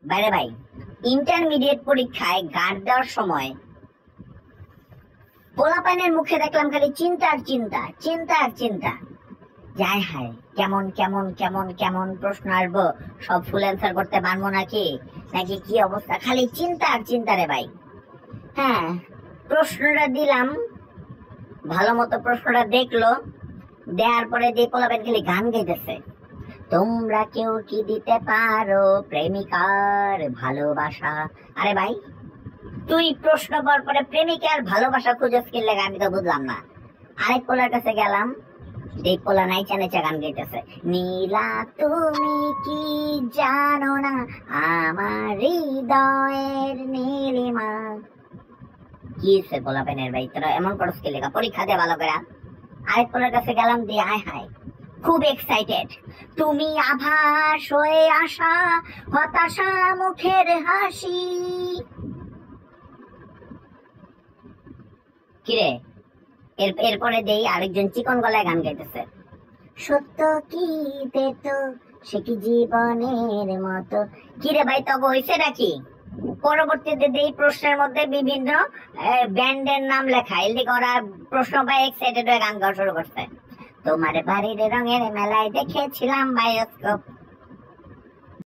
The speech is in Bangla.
বাইরে ভাই, ইন্টারমিডিয়েট পরীক্ষায় গান দেওয়ার সময় পোলাপানের মুখে দেখলাম খালি চিন্তা আর চিন্তা, চিন্তা আর চিন্তা। যাই হায়, কেমন কেমন কেমন কেমন প্রশ্ন আসবো, সব ফুল অ্যান্সার করতে পারবো নাকি, নাকি কি অবস্থা, খালি চিন্তা আর চিন্তা রে ভাই। হ্যাঁ, প্রশ্নটা দিলাম, ভালো মতো প্রশ্নটা দেখলো, দেওয়ার পরে যে পোলাপান খালি গান গাইতেছে, তোমরা কেউ কি দিতে পারো প্রেমিকার ভালোবাসা। আরে ভাই, তুই প্রশ্ন পাওয়ার পরে প্রেমিকার ভালোবাসা খুঁজে কি লাগে, আমি তো বুঝলাম না। আরেক পোলার কাছে গেলাম, এই পোলা নাইচা নাইচা গান গাইতেছে, নীলা তুমি কি জানো না আমার হৃদয়ের নীলিমা। কি সে পোলা পেনের ভাই, তোরা এমন করস কি লেখা, পরীক্ষা দে ভালো করে। আরেক পোলার কাছে গেলাম, দিয়ে হায় হায় খুব এক্সাইটেড, তুমি আভাস হয়ে আসা হতাশা মুখের হাসি। কিরে, এরপরে দেই আরেকজন চিকন গলায় গান গাইতেছে, সত্য কি তো সে কি জীবনের মতো। কিরে ভাই, তবে হয়েছে নাকি? পরবর্তীতে দেই প্রশ্নের মধ্যে বিভিন্ন ব্যান্ডের নাম লেখা, এদিকে ওরা প্রশ্ন পায় এক্সাইটেড হয়ে গান গাওয়া শুরু করছে। তোমার বাড়ির রঙের মেলায় দেখেছিলাম বায়োস্কোপ,